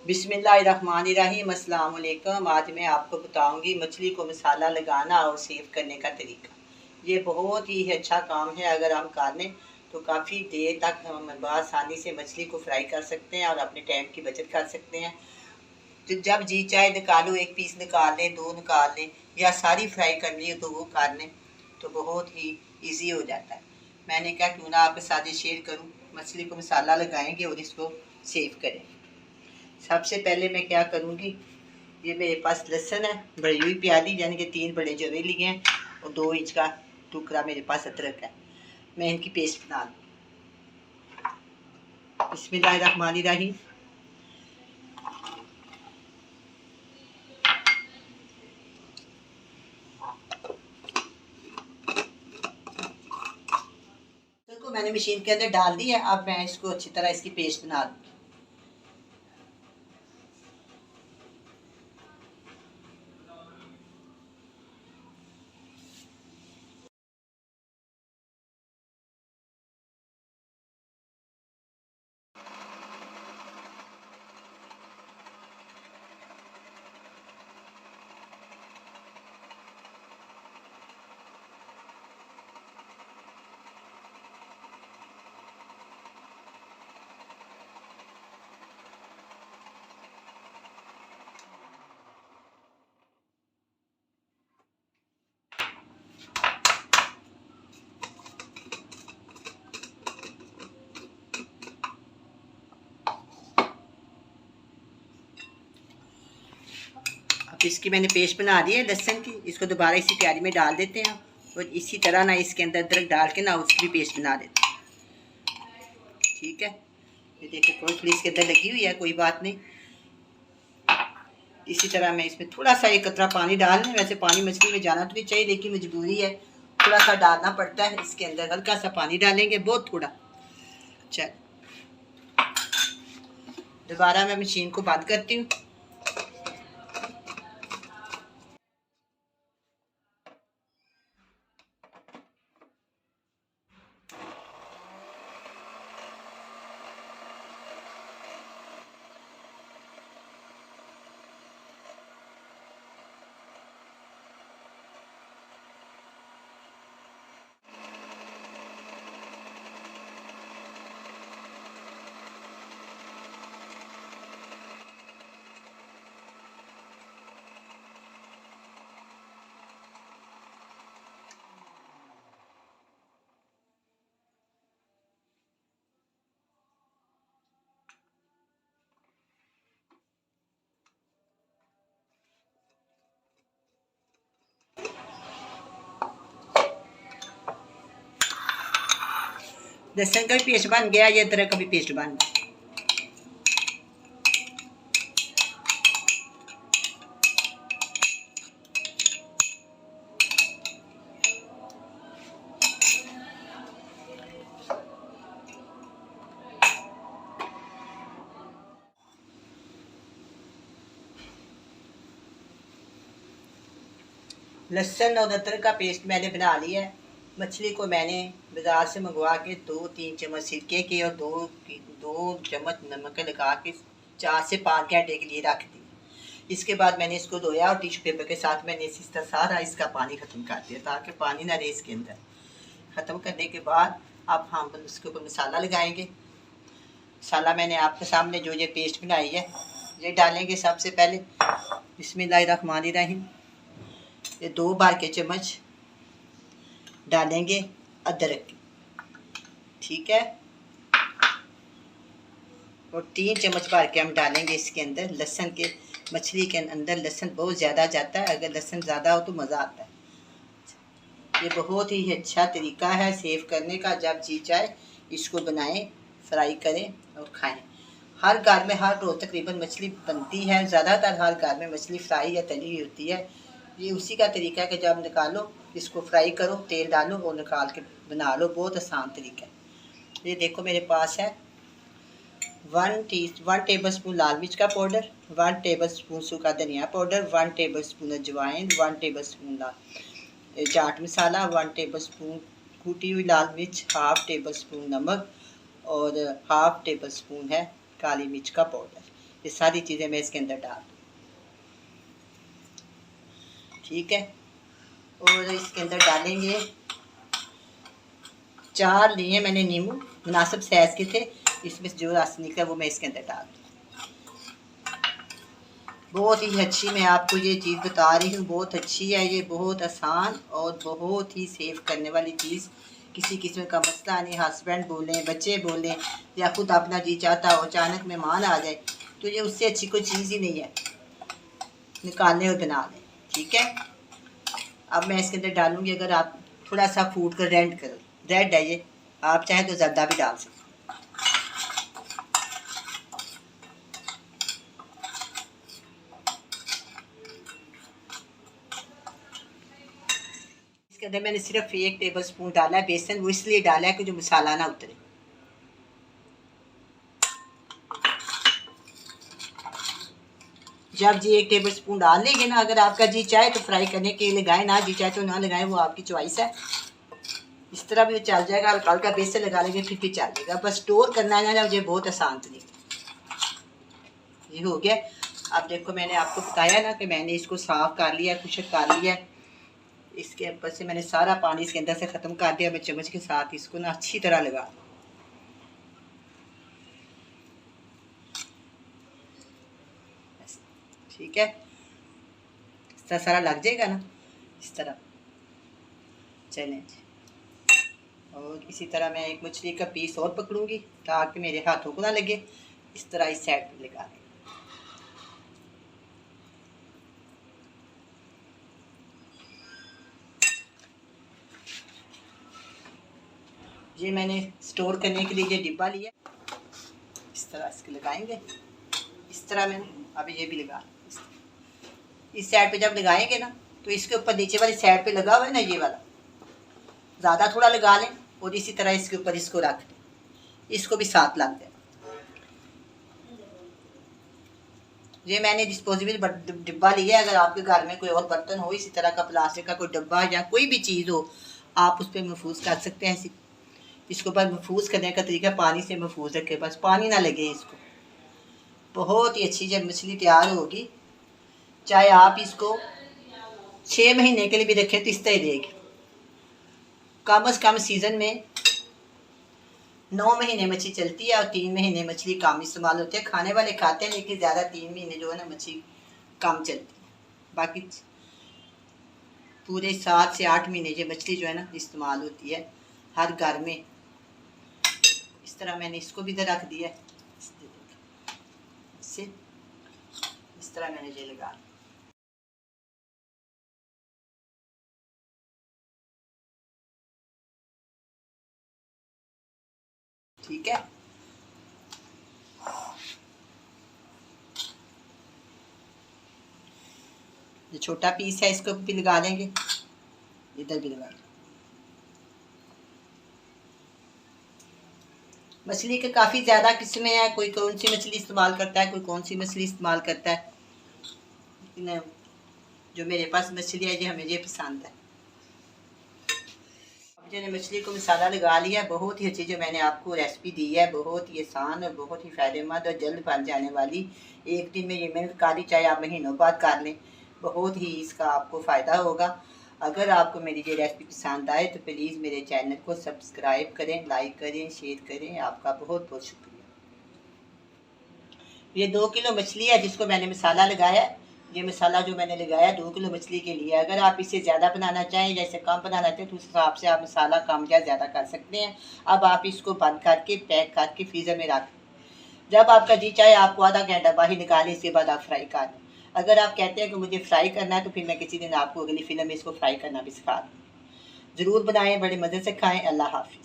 बिस्मिल्लाहिर्रहमानिर्रहीम। अस्सलाम वालेकुम। आज मैं आपको बताऊंगी मछली को मसाला लगाना और सेव करने का तरीका। ये बहुत ही अच्छा काम है। अगर हम कर लें तो काफ़ी देर तक हम आसानी से मछली को फ्राई कर सकते हैं और अपने टाइम की बचत कर सकते हैं। तो जब जी चाहे निकालो, एक पीस निकाल लें, दो निकाल लें, या सारी फ्राई करनी हो तो वो कर लें, तो बहुत ही ईजी हो जाता है। मैंने कहा क्यों ना आपके साथ ये शेयर करूँ। मछली को मसाला लगाएंगे और इसको सेव करें। सबसे पहले मैं क्या करूँगी, ये मेरे पास लहसुन है, बड़ी हुई प्याली, यानी कि 3 बड़े जवे लिए हैं, और 2 इंच का टुकड़ा मेरे पास अदरक है। मैं इनकी पेस्ट बना लूँ। बिस्मिल्लाहिर्रहमानिर्रहीम। को मैंने मशीन के अंदर डाल दी है। अब मैं इसको अच्छी तरह इसकी पेस्ट बना लूँ। अब इसकी मैंने पेस्ट बना दी है लहसुन की। इसको दोबारा इसी प्याली में डाल देते हैं और इसी तरह ना इसके अंदर अदरक डाल के ना उसकी भी पेस्ट बना देते हैं। ठीक है, ये देखिए थोड़ी इसके अंदर लगी हुई है, कोई बात नहीं। इसी तरह मैं इसमें थोड़ा सा एक कतरा पानी डाल लें। वैसे पानी मछली में जाना तो नहीं चाहिए, लेकिन मजबूरी है, थोड़ा सा डालना पड़ता है। इसके अंदर हल्का सा पानी डालेंगे, बहुत थोड़ा। चल, दोबारा मैं मशीन को बंद करती हूँ। लहसुन का भी पेस्ट बन गया, ये अदरक का भी पेस्ट बन गया। लहसुन और अदरक का पेस्ट मैंने बना लिया है। मछली को मैंने बाज़ार से मंगवा के 2-3 चम्मच सिरके के और 2 चम्मच नमक लगा के 4 से 5 घंटे के लिए रख दी। इसके बाद मैंने इसको धोया और टिश्यू पेपर के साथ मैंने इस तरह सारा इसका पानी ख़त्म कर दिया, ताकि पानी ना रहे इसके अंदर। ख़त्म करने के बाद अब हम इसके ऊपर मसाला लगाएंगे। मसाला मैंने आपके सामने जो ये पेस्ट बनाई है ये डालेंगे सबसे पहले। बिस्मिल्लाहिर्रहमानिर्रहीम। ये 2 बार के चम्मच डालेंगे अदरक की, ठीक है। और 3 चम्मच भर के हम डालेंगे इसके अंदर लहसुन के। मछली के अंदर लहसुन बहुत ज़्यादा जाता है, अगर लहसुन ज़्यादा हो तो मज़ा आता है। ये बहुत ही अच्छा तरीका है सेव करने का। जब जी चाहे इसको बनाएं, फ्राई करें और खाएं। हर घर में हर रोज़ तकरीबन मछली बनती है। ज़्यादातर हर घर में मछली फ्राई या तली हुई होती है। ये उसी का तरीका है कि जब निकालो इसको फ्राई करो, तेल डालो और निकाल के बना लो। बहुत आसान तरीका है। ये देखो मेरे पास है 1 टेबल स्पून लाल मिर्च का पाउडर, 1 टेबल स्पून सूखा धनिया पाउडर, 1 टेबल स्पून अजवाइन, 1 table spoon chaat masala, 1 table spoon कूटी हुई लाल मिर्च, ½ टेबल स्पून नमक और ½ टेबल स्पून है काली मिर्च का पाउडर। ये सारी चीज़ें मैं इसके अंदर डाल दूँ। ठीक है, और इसके अंदर डालेंगे 4 लिए मैंने नींबू, मुनासिब साइज़ के थे। इसमें जो रस निकला वो मैं इसके अंदर डाल दूँ। बहुत ही अच्छी मैं आपको ये चीज़ बता रही हूँ, बहुत अच्छी है ये, बहुत आसान और बहुत ही सेव करने वाली चीज़। किसी किस्म का मसला नहीं, हस्बैंड बोलें, बच्चे बोलें, या खुद अपना जी चाहता हो अचानक मेहमान आ जाए तो ये उससे अच्छी कोई चीज़ ही नहीं है, निकालने और बना लें। ठीक है, अब मैं इसके अंदर डालूँगी, अगर आप थोड़ा सा फूड का रेड है ये, आप चाहें तो ज़्यादा भी डाल सकते। इसके अंदर मैंने सिर्फ 1 टेबल स्पून डाला है बेसन, वो इसलिए डाला है कि जो मसाला ना उतरे। जब जी 1 टेबल स्पून डाल लेंगे ना, अगर आपका जी चाहे तो फ्राई करने के लिए लगाएं, ना जी चाहे तो ना लगाएं, वो आपकी चॉइस है। इस तरह भी चल जाएगा, हल्का हल्का बेसन लगा लेंगे फिर भी चलेगा। बस स्टोर करना है ना, मुझे बहुत आसान तरीका। ये हो गया। अब देखो, मैंने आपको बताया ना कि मैंने इसको साफ़ कर लिया, खुशक कर लिया। इसके ऊपर से मैंने सारा पानी इसके अंदर से ख़त्म कर दिया। मैं चम्मच के साथ इसको ना अच्छी तरह लगा, ठीक है, इस तरह सारा लग जाएगा ना, इस तरह। चलें जी, और इसी तरह मैं एक मछली का पीस और पकड़ूंगी ताकि मेरे हाथों को ना लगे। इस तरह इस साइड पर लगा दें। ये मैंने स्टोर करने के लिए ये डिब्बा लिया, इस तरह इसके लगाएंगे। इस तरह मैंने अभी ये भी लगा, इस साइड पे जब लगाएंगे ना तो इसके ऊपर नीचे वाली साइड पे लगा हुआ है ना ये वाला, ज़्यादा थोड़ा लगा लें, और इसी तरह इसके ऊपर इसको रख दें, इसको भी साथ लग दें। ये मैंने डिस्पोजेबल डिब्बा लिया है। अगर आपके घर में कोई और बर्तन हो इसी तरह का, प्लास्टिक का कोई डब्बा या कोई भी चीज़ हो, आप उस पर महफूज कर सकते हैं। इसको बस महफूज करने का तरीका, पानी से महफूज रखें, बस पानी ना लगे इसको। बहुत ही अच्छी जब मछली तैयार होगी, चाहे आप इसको 6 महीने के लिए भी रखें तो इस तरह रहेगी। कम से कम सीज़न में 9 महीने मछली चलती है और 3 महीने मछली कम इस्तेमाल होती है। खाने वाले खाते हैं, लेकिन ज़्यादा 3 महीने जो है ना मछली कम चलती है। बाकी पूरे 7 से 8 महीने ये मछली जो है ना इस्तेमाल होती है हर घर में। इस तरह मैंने इसको भी इधर रख दिया है, इस तरह मैंने ये लगा। ठीक है, ये छोटा पीस है, इसको भी लगा देंगे, इधर भी लगा देंगे। मछली के काफ़ी ज़्यादा किस्में हैं, कोई कौन सी मछली इस्तेमाल करता है, कोई कौन सी मछली इस्तेमाल करता है। लेकिन जो मेरे पास मछली है ये हमें ये पसंद है। अब मैंने मछली को मसाला लगा लिया। बहुत ही अच्छी जो मैंने आपको रेसिपी दी है, बहुत ही आसान और बहुत ही फ़ायदेमंद और जल्द बन जाने वाली। एक दिन में ये मेहनत कारी, चाहे आप महीनों बाद कर लें, बहुत ही इसका आपको फ़ायदा होगा। अगर आपको मेरी ये रेसिपी पसंद आए तो प्लीज़ मेरे चैनल को सब्सक्राइब करें, लाइक करें, शेयर करें। आपका बहुत बहुत शुक्रिया। ये 2 किलो मछली है जिसको मैंने मसाला लगाया। ये मसाला जो मैंने लगाया 2 किलो मछली के लिए। अगर आप इसे ज़्यादा बनाना चाहें, जैसे कम बनाना चाहें, तो उस हिसाब से आप मसाला कम या ज़्यादा कर सकते हैं। अब आप इसको बंद करके पैक करके फ्रीज़र में रख, जब आपका जी चाहे आपको आधा घंटा बाहर निकालें, इसके बाद आप फ्राई कर लें। अगर आप कहते हैं कि मुझे फ्राई करना है तो फिर मैं किसी दिन आपको अगली फिल्म में इसको फ्राई करना भी सिखा दूँ। ज़रूर बनाएं, बड़े मज़े से खाएं। अल्लाह हाफ़िज़।